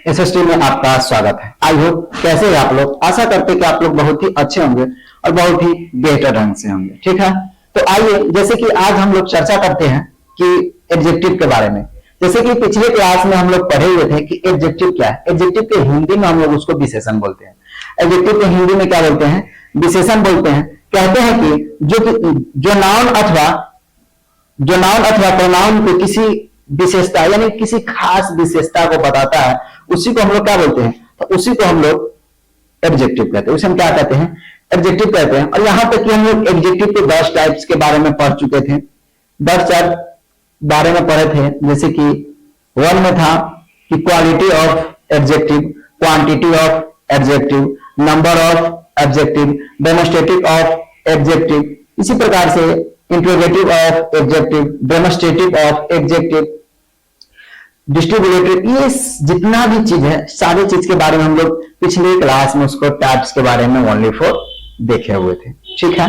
SST में आपका स्वागत है। आई होप कैसे हैं आप लोग। आशा करते हैं कि आप लोग बहुत ही अच्छे होंगे और बहुत ही बेहतर ढंग से होंगे। ठीक है, तो आइए जैसे कि आज हम लोग चर्चा करते हैं कि एडजेक्टिव के बारे में। जैसे कि पिछले क्लास में हम लोग पढ़े हुए थे कि एडजेक्टिव क्या है। एडजेक्टिव के हिंदी में हम लोग उसको विशेषण बोलते हैं। एडजेक्टिव के हिंदी में क्या बोलते हैं? विशेषण बोलते हैं। कहते हैं कि जो नाउन अथवा प्रोनाउन को किसी विशेषता यानी किसी खास विशेषता को बताता है, उसी को हम लोग क्या बोलते हैं? तो उसी को हम लोग एडजेक्टिव कहते हैं। उसे हम क्या कहते हैं? एडजेक्टिव कहते हैं। और यहां तक कि हम लोग एडजेक्टिव के 10 टाइप्स के बारे में पढ़ चुके थे। 10 टाइप बारे में पढ़े थे। जैसे कि 1 में था कि quality of adjective, quantity of adjective, number of adjective, demonstrative of adjective, इसी प्रकार से interrogative of adjective, demonstrative of adjective, distributive, ये जितना भी चीज है सारी चीज के बारे में हम लोग पिछले क्लास में उसको टाइप्स के बारे में ओनली फॉर देखे हुए थे। ठीक है,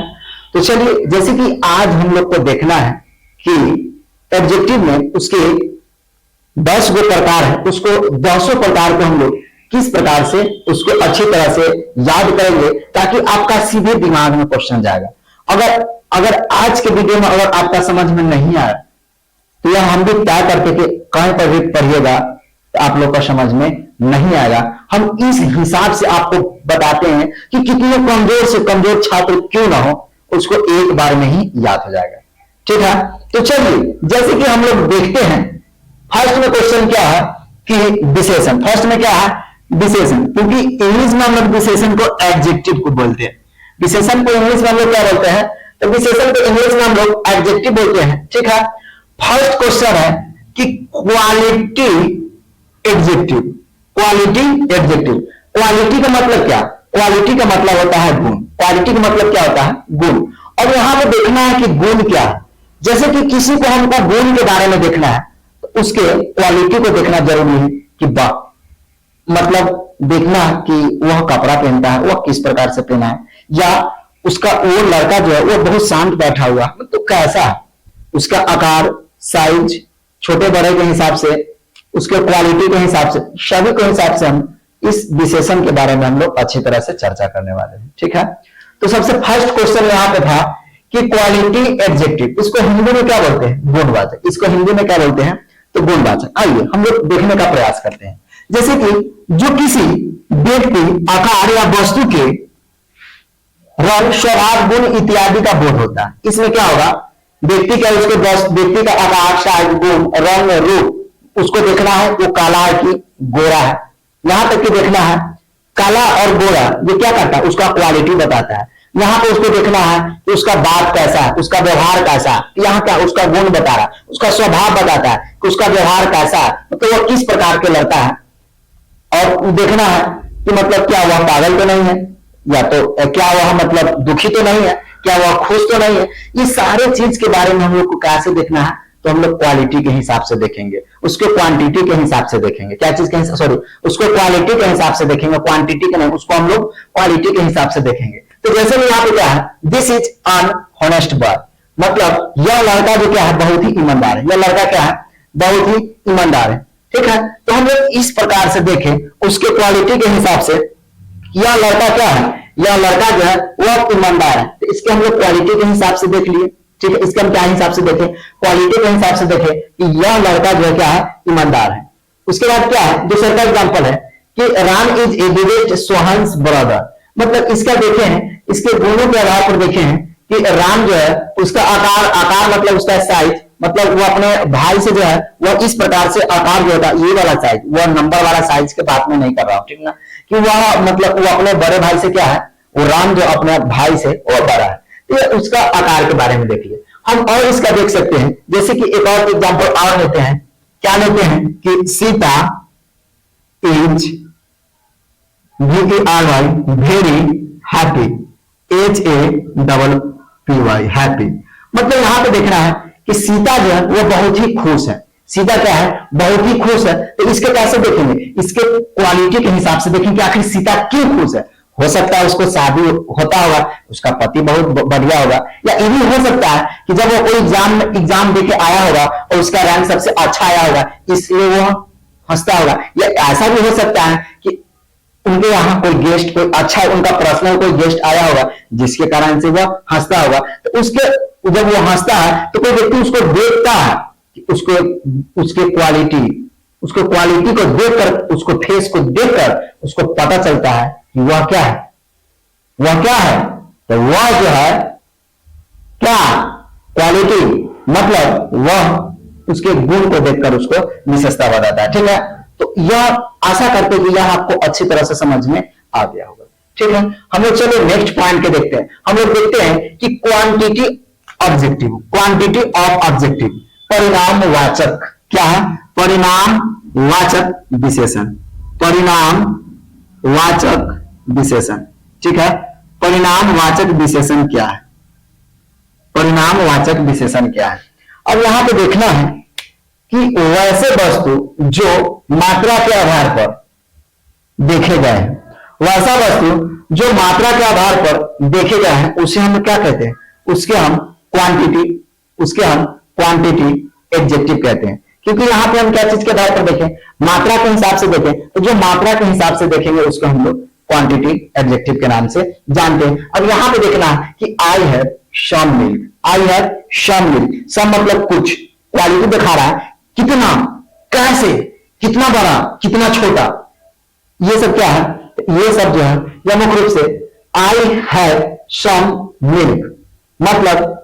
तो चलिए जैसे कि आज हम लोग को देखना है कि एडजेक्टिव में उसके 10 गो प्रकार है, उसको 10 प्रकार को हम लोग किस प्रकार से उसको अच्छी तरह से याद करेंगे ताकि आपका सीधे दिमाग में क्वेश्चन जाएगा। अगर आज के वीडियो में अगर आपका समझ में नहीं आया तो यह हम भी तय करके कि कहीं पर भी पढ़िएगा तो आप लोग का समझ में नहीं आएगा। हम इस हिसाब से आपको बताते हैं कि कितने कमजोर से कमजोर छात्र क्यों ना हो, उसको एक बार में ही याद हो जाएगा। ठीक है, तो चलिए जैसे कि हम लोग देखते हैं फर्स्ट में क्वेश्चन क्या है कि विशेषण। फर्स्ट में क्या है? विशेषण। क्योंकि इंग्लिश में हम लोग विशेषण को एडजेक्टिव को बोलते हैं। विशेषण को इंग्लिश में हम लोग क्या बोलते हैं? तो विशेषण को इंग्लिश में हम लोग एडजेक्टिव बोलते हैं। ठीक है, फर्स्ट क्वेश्चन है कि quality adjective. Quality adjective, quality का मतलब क्या? क्वालिटी का मतलब होता है गुण। क्वालिटी का मतलब क्या होता है? गुण। और यहां पे देखना है कि गुण क्या है। जैसे कि किसी को हमको गुण के बारे में देखना है तो उसके क्वालिटी को देखना जरूरी है कि मतलब देखना कि वह कपड़ा पहनता है, वह किस प्रकार से पहना है, या उसका वो लड़का जो है वो बहुत शांत बैठा हुआ तो कैसा है, उसका आकार, साइज, छोटे बड़े के हिसाब से, उसके क्वालिटी के हिसाब से, सभी के हिसाब से हम इस विशेषण के बारे में हम लोग अच्छी तरह से चर्चा करने वाले हैं। ठीक है, तो सबसे फर्स्ट क्वेश्चन यहाँ पे था कि क्वालिटी एडजेक्टिव, इसको हिंदी में क्या बोलते हैं? गुणवाचक। इसको हिंदी में क्या बोलते हैं? तो गुणवाचक। आइए हम लोग देखने का प्रयास करते हैं। जैसे कि जो किसी व्यक्ति, आकार या वस्तु के रंग, स्वभाव, गुण इत्यादि का बोध होता है। इसमें क्या होगा? व्यक्ति का, उसके व्यक्ति का आकार, साइज, गुण, रंग, रूप, उसको देखना है वो काला है कि गोरा है। यहां तक कि देखना है काला और गोरा ये क्या करता है? उसका क्वालिटी बताता है। यहां पे उसको देखना है कि उसका बात कैसा है, उसका व्यवहार कैसा है। यहाँ क्या? उसका गुण बता रहा है, उसका स्वभाव बताता है कि उसका व्यवहार कैसा है, तो वह किस प्रकार के लड़का है। और देखना है कि मतलब क्या वह पागल तो नहीं है, या तो क्या वह मतलब दुखी तो नहीं है, क्या वह खुश तो नहीं है। ये सारे चीज के बारे में हम लोग को कैसे देखना है? तो हम लोग क्वालिटी के हिसाब से देखेंगे, उसको क्वांटिटी के हिसाब से देखेंगे। क्या चीज के हिसाब? सॉरी, उसको क्वालिटी के हिसाब से देखेंगे, क्वांटिटी के नहीं, उसको हम लोग क्वालिटी के हिसाब से देखेंगे। तो जैसे कि यहाँ पे क्या है? This is an honest boy, मतलब यह लड़का जो क्या है? बहुत ही ईमानदार है। यह लड़का क्या है? बहुत ही ईमानदार है। ठीक है, तो हम लोग इस प्रकार से देखें उसके क्वालिटी के हिसाब से, यह लड़का क्या है? यह लड़का जो है वह ईमानदार है, तो इसके हम लोग क्वालिटी के हिसाब से देख लिए। ठीक है, इसके हम क्या हिसाब से देखें? क्वालिटी के हिसाब से देखें कि यह लड़का जो है क्या है? ईमानदार है। उसके बाद क्या है? दूसरा का एग्जाम्पल है कि Ram is a devote Sohan's brother, मतलब इसका देखे हैं, इसके गुणों के आधार पर देखे हैं कि राम जो है उसका आकार मतलब उसका साइज, मतलब वो अपने भाई से जो है वह इस प्रकार से आकार जो होता है, ये वाला साइज, वह नंबर वाला साइज के बात में नहीं कर रहा हूं। ठीक ना, कि वह मतलब वो अपने बड़े भाई से क्या है? वो राम जो अपने भाई से वो बड़ा है, तो उसका आकार के बारे में देखिए। हम और इसका देख सकते हैं, जैसे कि एक और एग्जाम्पल और लेते हैं। क्या लेते हैं कि Sita is very happy, HAPPY, happy. मतलब यहां पे देखना है कि सीता जो है वो बहुत ही खुश है। सीता क्या है? बहुत ही खुश है। तो इसके कैसे देखेंगे? इसके क्वालिटी के हिसाब से देखेंगे आखिर सीता क्यों खुश है। हो सकता है उसको शादी होता होगा, उसका पति बहुत बढ़िया होगा, या ये भी हो सकता है कि जब वो कोई एग्जाम देके आया होगा और उसका रैंक सबसे अच्छा आया होगा, इसलिए वो हंसता होगा। या ऐसा भी हो सकता है कि उनके यहाँ कोई गेस्ट, कोई अच्छा उनका पर्सनल कोई गेस्ट आया होगा जिसके कारण से वह हंसता होगा। तो उसके जब वो हंसता है तो कोई व्यक्ति उसको देखता है कि उसको उसके क्वालिटी, उसको क्वालिटी को देखकर, उसको फेस को देखकर उसको पता चलता है कि वह क्या है, वह क्या है। तो वह जो है क्या क्वालिटी, मतलब वह उसके गुण को देखकर उसको विशेषता बताता है। ठीक है, तो यह आशा करते कि यह आपको अच्छी तरह से समझ में आ गया होगा। ठीक है, हम लोग चलो नेक्स्ट पॉइंट के देखते हैं। हम लोग देखते हैं कि quantity objective, quantity of objective, परिणामवाचक क्या है, परिणामवाचक विशेषण, परिणामवाचक विशेषण। ठीक है, परिणामवाचक विशेषण क्या है, परिणामवाचक विशेषण क्या है। अब यहां पे देखना है कि वैसे वस्तु जो मात्रा के आधार पर देखे गए हैं, वैसा वस्तु जो मात्रा के आधार पर देखे गए हैं उसे हम क्या कहते हैं, उसके हम क्वांटिटी, उसके हम क्वांटिटी एडजेक्टिव कहते हैं। क्योंकि यहां पे हम क्या चीज के आधार पर देखें, मात्रा के हिसाब से देखें, तो जो मात्रा के हिसाब से देखेंगे उसको हम लोग क्वांटिटी एडजेक्टिव के नाम से जानते हैं। अब यहां पे देखना है कि I have some milk, I have some milk, some मतलब कुछ, क्वालिटी दिखा रहा है कितना, कैसे, कितना बड़ा, कितना छोटा, ये सब क्या है, ये सब जो है यह मुख्य रूप से आई हैव सम मिल्क मतलब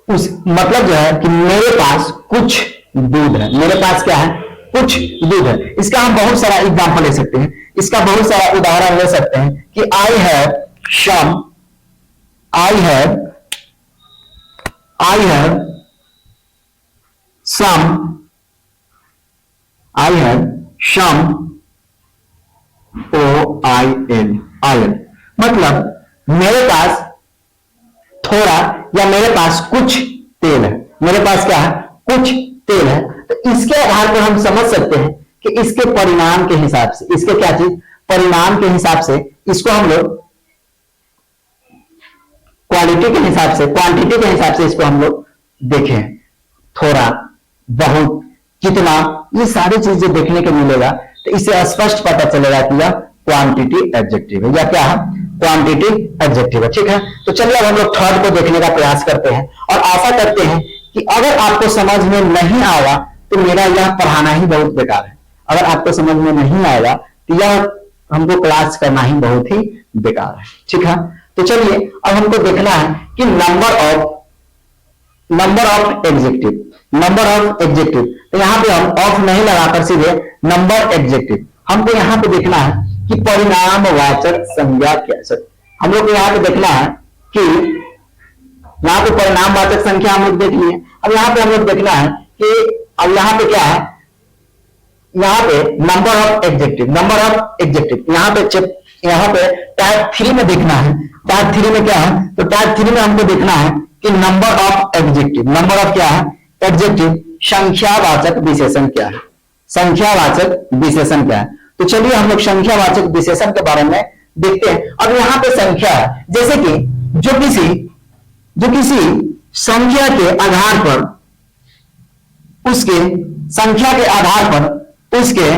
उस मतलब जो है कि मेरे पास कुछ दूध है, मेरे पास क्या है, कुछ दूध है। इसका हम बहुत सारा एग्जांपल ले सकते हैं, इसका बहुत सारा उदाहरण ले सकते हैं कि I have some, I have some, I have some OIL, oil, मतलब मेरे पास थोड़ा या मेरे पास कुछ तेल है, मेरे पास क्या है, कुछ तेल है। तो इसके आधार पर हम समझ सकते हैं कि इसके परिणाम के हिसाब से, इसके क्या चीज, परिणाम के हिसाब से इसको हम लोग क्वालिटी के हिसाब से, क्वांटिटी के हिसाब से इसको हम लोग देखें, थोड़ा, बहुत, कितना, ये सारी चीजें देखने को मिलेगा। तो इससे स्पष्ट पता चलेगा कि यह क्वांटिटी एडजेक्टिव है, या क्या है, क्वांटिटी एडजेक्टिव है। ठीक है, तो चलिए अब हम लोग थर्ड को देखने का प्रयास करते हैं और आशा करते हैं कि अगर आपको समझ में नहीं आएगा तो मेरा यह पढ़ाना ही बहुत बेकार है। अगर आपको समझ में नहीं आएगा तो यह हमको क्लास करना ही बहुत ही बेकार है। ठीक है, तो चलिए अब हमको देखना है कि number of adjective, number of adjective. तो यहां पे हम ऑफ नहीं लगाकर सीधे नंबर एडजेक्टिव, हमको यहां पे देखना है कि परिणामवाचक संज्ञा क्या, हम लोग को यहां पे देखना है कि यहां पे परिणामवाचक संख्या हम लोग देख लिए। अब यहां पे हम लोग देखना है कि अब यहां पे क्या है, यहां पे number of adjective, number of adjective यहां पे टाइप 3 में देखना है। टाइप 3 में क्या है, तो टाइप 3 में हमको देखना है कि number of adjective, number of क्या है, एडजेक्टिव, संख्यावाचक विशेषण क्या है, संख्यावाचक विशेषण क्या है। तो चलिए हम लोग संख्यावाचक विशेषण के बारे में देखते हैं। अब यहां पे संख्या है, जैसे कि जो किसी संख्या के आधार पर, उसके संख्या के आधार पर उसके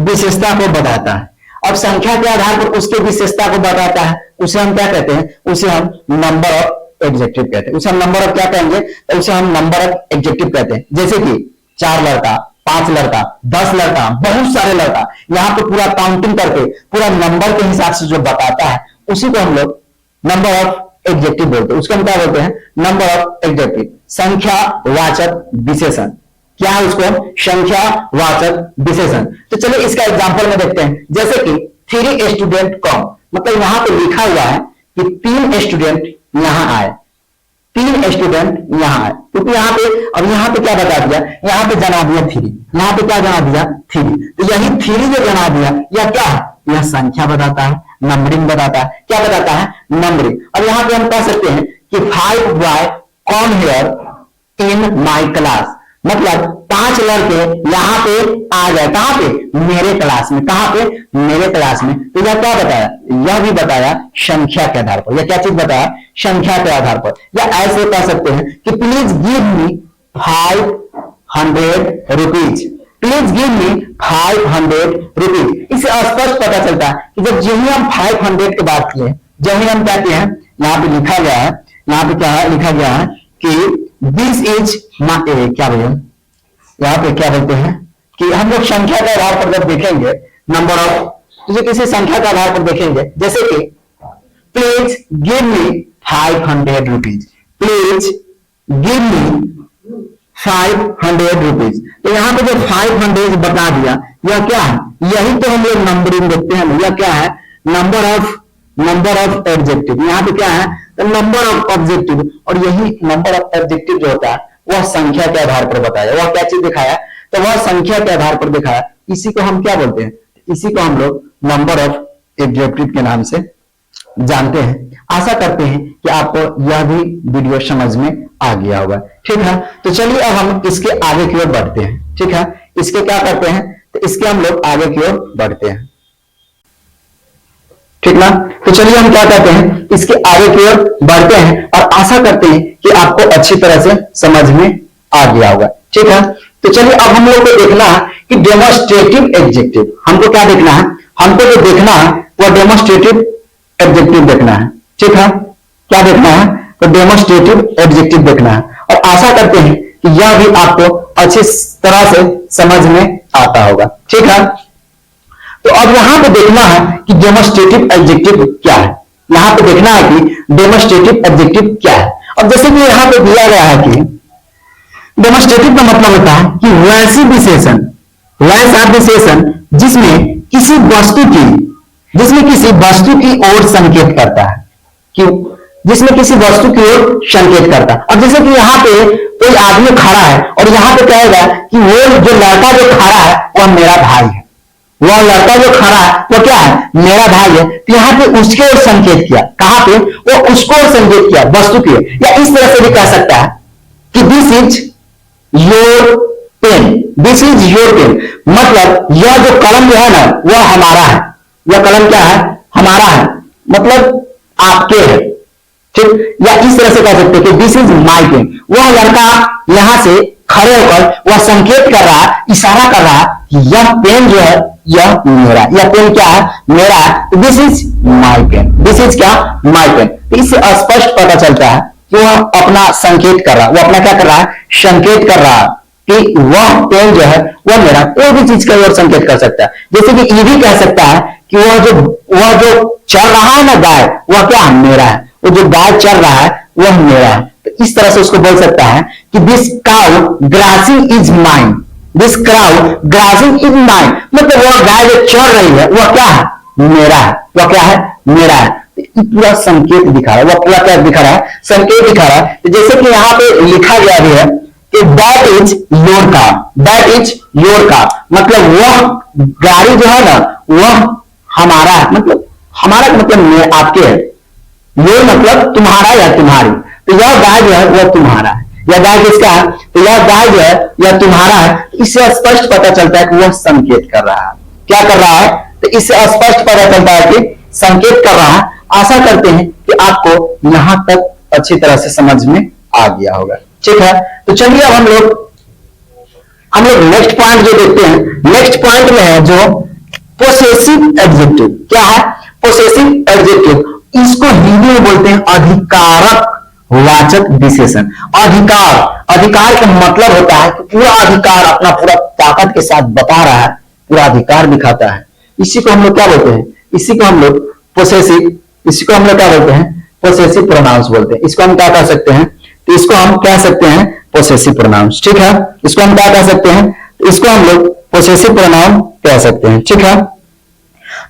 विशेषता को बताता है। अब संख्या के आधार पर उसके विशेषता को बताता है, उसे हम क्या कहते हैं, उसे हम नंबर ऑफ एडजेक्टिव कहते हैं। उसे हम नंबर ऑफ क्या कहेंगे, तो उसे हम नंबर ऑफ एडजेक्टिव कहते हैं। जैसे कि 4 लड़का, 5 लड़का, 10 लड़का, बहुत सारे लड़का, यहां पे पूरा काउंटिंग करके पूरा नंबर के हिसाब से जो बताता है उसी को हम लोग नंबर ऑफ एडजेक्टिव बोलते हैं। उसको हम क्या बोलते हैं, नंबर ऑफ एडजेक्टिव, संख्यावाचक विशेषण। क्या है उसको, संख्यावाचक विशेषण। तो चलिए इसका एग्जांपल में देखते हैं। जैसे कि 3 स्टूडेंट कम, मतलब यहां पे लिखा हुआ है कि 3 स्टूडेंट यहां आए, 3 स्टूडेंट यहां आए, क्योंकि यहां पे, अब यहां पे क्या बता दिया, यहां पे जना दिया 3, यहां पे क्या जना दिया 3। तो यही 3 जो जना दिया यह क्या है, यह संख्या बताता है, नंबरिंग बताता है। क्या बताता है, नंबरिंग। अब यहां पे हम कह सकते हैं कि 5 boy come here in my class, मतलब 5 लड़के यहां पे आ गए, कहां पे, मेरे क्लास में, कहां पे, मेरे क्लास में। तो यह क्या बताया, यह भी बताया संख्या के आधार पर। यह क्या चीज बताया, संख्या के आधार पर। या ऐसे कह सकते हैं कि please give me 500 rupees, please give me 500 rupees. इससे स्पष्ट पता चलता है कि जब जो ही हम 500 की बात किए, जो ही हम क्या किए हैं, यहाँ पे लिखा गया है, यहाँ पे क्या है लिखा गया है कि दिस इज क्या भैया, यहाँ पे क्या बोलते हैं कि हम लोग संख्या के आधार पर जब देखेंगे नंबर ऑफ, तो किसी संख्या के आधार पर देखेंगे, जैसे कि please give me 500 rupees, please give me 500 rupees. तो यहाँ पे जो 500 बता दिया, यह क्या है, यही तो हम लोग नंबरिंग देखते हैं, यह क्या है, नंबर ऑफ एडजेक्टिव। यहाँ पे क्या है, नंबर ऑफ ऑब्जेक्टिव, और यही नंबर ऑफ एडजेक्टिव जो होता है वह संख्या के आधार पर बताया। वह क्या चीज दिखाया, तो वह संख्या के आधार पर दिखाया। इसी को हम क्या बोलते हैं, इसी को हम लोग नंबर ऑफ एडजेक्टिव के नाम से जानते हैं। आशा करते हैं कि आपको यह भी वीडियो समझ में आ गया होगा। ठीक है, तो चलिए अब हम इसके आगे की ओर बढ़ते हैं। ठीक है, इसके क्या करते हैं, तो इसके हम लोग आगे की ओर बढ़ते हैं। ठीक ना, तो चलिए हम क्या करते हैं, इसके आगे की ओर बढ़ते हैं और आशा करते हैं कि आपको अच्छी तरह से समझ में आ गया होगा। ठीक है, तो चलिए अब हम लोग को देखना है कि डेमोस्ट्रेटिव एडजेक्टिव, हमको क्या देखना है, हमको जो देखना है वह डेमोस्ट्रेटिव एडजेक्टिव देखना है। ठीक है, क्या देखना है, तो डेमोस्ट्रेटिव एडजेक्टिव देखना है, और आशा करते हैं कि यह भी आपको अच्छी तरह से समझ में आता होगा। ठीक है, तो अब यहां पे देखना है कि डेमोस्ट्रेटिव एडजेक्टिव क्या है, यहां पे देखना है कि डेमोस्ट्रेटिव एडजेक्टिव क्या है। अब जैसे कि यहां पे दिया गया है कि डेमोस्ट्रेटिव का मतलब होता है कि वैसा विशेषण जिसमें किसी वस्तु की ओर संकेत करता है, कि जिसमें किसी वस्तु की ओर संकेत करता है। अब जैसे कि यहाँ पे कोई आदमी खड़ा है और यहाँ पे कहेगा कि वो जो लड़का जो खड़ा है वह मेरा भाई है, वह लड़का जो खड़ा है वो क्या है, मेरा भाई है। तो यहाँ पे उसके ओर संकेत किया, कहां पे, वो उसको ओर संकेत किया, वस्तु की ओर। या इस तरह से भी कह सकता है कि this is your pen, this is your pen, मतलब यह जो कलम जो है ना वह हमारा है, यह कलम क्या है, हमारा है, मतलब आपके है। ठीक, या इस तरह से कह सकते हैं कि दिस इज माई पेन, वह लड़का यहां से खड़े होकर वह संकेत कर रहा है, इशारा कर रहा है कि यह पेन जो है यह मेरा, यह पेन क्या है, मेरा है। This is my pen, this is क्या, माई पेन। तो इससे स्पष्ट पता चलता है कि वह अपना संकेत कर रहा है, वह अपना क्या कर रहा है, संकेत कर रहा है कि वह पेन जो है वह मेरा। कोई भी चीज का ओर संकेत कर सकता है, जैसे कि ये भी कह सकता है कि वह जो चल रहा है ना गाय, वह क्या, मेरा है, वो जो गाय चल रहा है वह मेरा है। तो इस तरह से उसको बोल सकता है कि this cow grossing is mine, this cow grossing is mine, मतलब वह गाय जो चल रही है वह क्या है, मेरा है, वह क्या है, मेरा है। तो पूरा संकेत दिखा रहा है, वह पूरा क्या दिखा रहा है, संकेत दिखा रहा है। तो जैसे कि यहाँ पे लिखा गया भी है कि that is your car, that is your car, मतलब वह गाड़ी जो है ना वह हमारा है, मतलब हमारा मतलब आपके है, ये मतलब तुम्हारा या तुम्हारी। तो यह गाय जो है वह तुम्हारा है, यह गाय किसका है, तो यह गाय जो है यह तुम्हारा है। इससे स्पष्ट पता चलता है कि वह संकेत कर रहा है, क्या कर रहा है, तो इससे स्पष्ट पता चलता है कि संकेत कर रहा है। आशा करते हैं कि आपको यहां तक अच्छी तरह से समझ में आ गया होगा। ठीक है, तो चलिए अब हम लोग नेक्स्ट पॉइंट जो देखते हैं, नेक्स्ट पॉइंट में है जो पोसेसिव एडजेक्टिव। क्या है, पोसेसिव एडजेक्टिव, इसको हिंदी में बोलते हैं अधिकारक वाचक विशेषण। अधिकार का मतलब होता है कि पूरा अधिकार अपना पूरा ताकत के साथ बता रहा है, पूरा अधिकार दिखाता है। इसी को हम लोग क्या बोलते हैं, इसी को हम लोग पोसेसिव, इसी को हम लोग क्या बोलते हैं, पोसेसिव प्रोनाउंस बोलते हैं। इसको हम क्या कह सकते हैं, तो इसको हम कह सकते हैं पोसेसिव प्रोनाउंस। ठीक है, इसको हम क्या कह सकते हैं, तो इसको हम लोग पोसेसिव प्रोनाउन कह सकते हैं। ठीक है,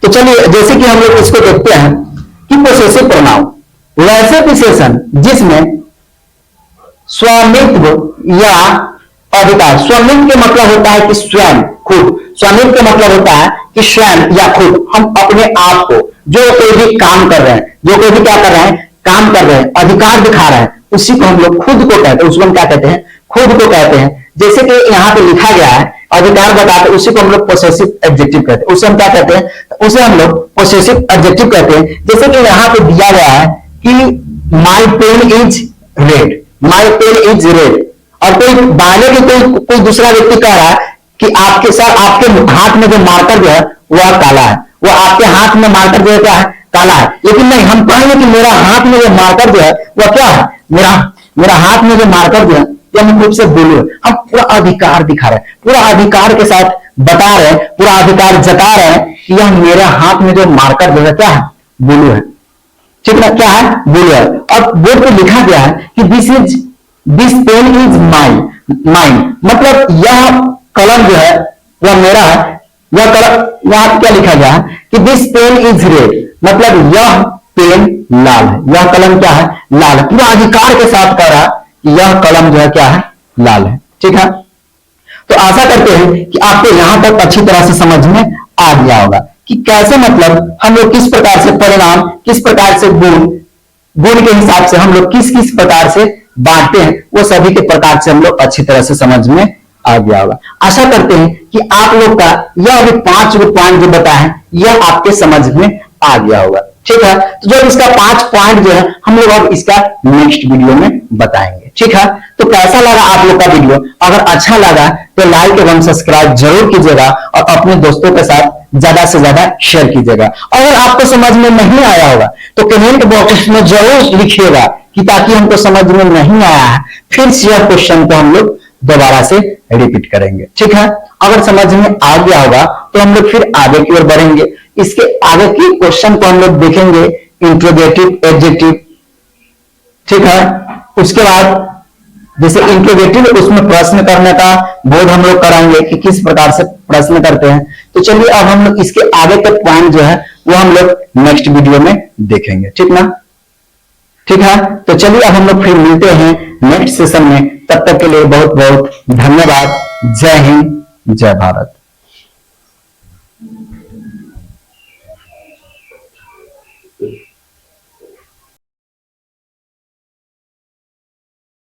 तो चलिए जैसे कि हम लोग इसको देखते हैं कि पोसेसिव प्रोनाउन वैसे विशेषण जिसमें स्वामित्व या अधिकार, स्वामित्व के मतलब होता है कि स्वयं, खुद, स्वामित्व का मतलब होता है कि स्वयं या खुद, हम अपने आप को, जो कोई भी काम कर रहे हैं, जो कोई भी क्या कर रहे हैं, काम कर रहे हैं, अधिकार दिखा रहे हैं, उसी को हम लोग खुद को कहते हैं, उसको हम क्या कहते हैं, खुद को कहते हैं। जैसे कि यहाँ पे लिखा गया है अधिकार बताते, उसी को हम लोग पोसेसिव एडजेक्टिव कहते हैं। उसे हम क्या कहते हैं, उसे हम लोग पोसेसिव एडजेक्टिव कहते हैं। जैसे कि यहाँ पे दिया गया है कि my pen is red, my pen is red, और कोई बाहर की कोई दूसरा व्यक्ति कह रहा है कि आपके सर आपके हाथ में जो मार्कर जो है वह काला है, वो आपके हाथ में मार्कर जो है क्या है, काला है। लेकिन नहीं, हम कहेंगे कि मेरा हाथ में जो मार्कर जो है वह क्या है, मेरा हाथ में जो मार्कर जो है यह मुख्य रूप से ब्लू है। हम पूरा अधिकार दिखा रहे हैं, पूरा अधिकार के साथ बता रहे हैं, पूरा अधिकार जता रहे हैं कि यह मेरे हाथ में जो मार्कर जो है क्या है, ब्लू है। ठीक है, क्या है, ब्लू है। अब बोर्ड पे लिखा गया है कि दिस पेन इज माइन, मतलब यह कलम जो है वह मेरा है। यह कलम, यहां क्या लिखा गया है कि दिस पेन इज रेड, मतलब यह पेन लाल है, यह कलम क्या है, लाल है। पूरा अधिकार के साथ कह रहा कि यह कलम जो है क्या है, लाल है। ठीक है, तो आशा करते हैं कि आपको यहां तक अच्छी तरह से समझ में आ गया होगा कि कैसे मतलब हम लोग किस प्रकार से परिणाम, किस प्रकार से गुण के हिसाब से हम लोग किस किस प्रकार से बांटते हैं, वो सभी के प्रकार से हम लोग अच्छी तरह से समझ में आ गया होगा। आशा करते हैं कि आप लोग का यह अभी 5 पॉइंट जो बताया है यह आपके समझ में आ गया होगा। ठीक है, तो जो इसका 5 पॉइंट जो है हम लोग अब इसका नेक्स्ट वीडियो में बताएंगे। ठीक है, तो कैसा लगा आप लोग का वीडियो? अगर अच्छा लगा तो लाइक एवं सब्सक्राइब जरूर कीजिएगा और अपने दोस्तों के साथ ज्यादा से ज्यादा शेयर कीजिएगा। अगर आपको समझ में नहीं आया होगा तो कमेंट बॉक्स में जरूर लिखिएगा कि ताकि हमको समझ में नहीं आया है फिर से यह क्वेश्चन को हम लोग दोबारा से रिपीट करेंगे। ठीक है, अगर समझ में आ गया होगा तो हम लोग फिर आगे की ओर बढ़ेंगे। इसके आगे की क्वेश्चन को हम लोग देखेंगे इंट्रोगेटिव, एडजेक्टिव। ठीक है, उसके बाद जैसे इंट्रोगेटिव उसमें प्रश्न करने का बोध हम लोग कराएंगे कि किस प्रकार से प्रश्न करते हैं। तो चलिए अब हम लोग इसके आगे के पॉइंट जो है वो हम लोग नेक्स्ट वीडियो में देखेंगे। ठीक ना, ठीक है, तो चलिए अब हम लोग फिर मिलते हैं नेक्स्ट सेशन में। तब तक के लिए बहुत बहुत धन्यवाद। जय हिंद, जय भारत।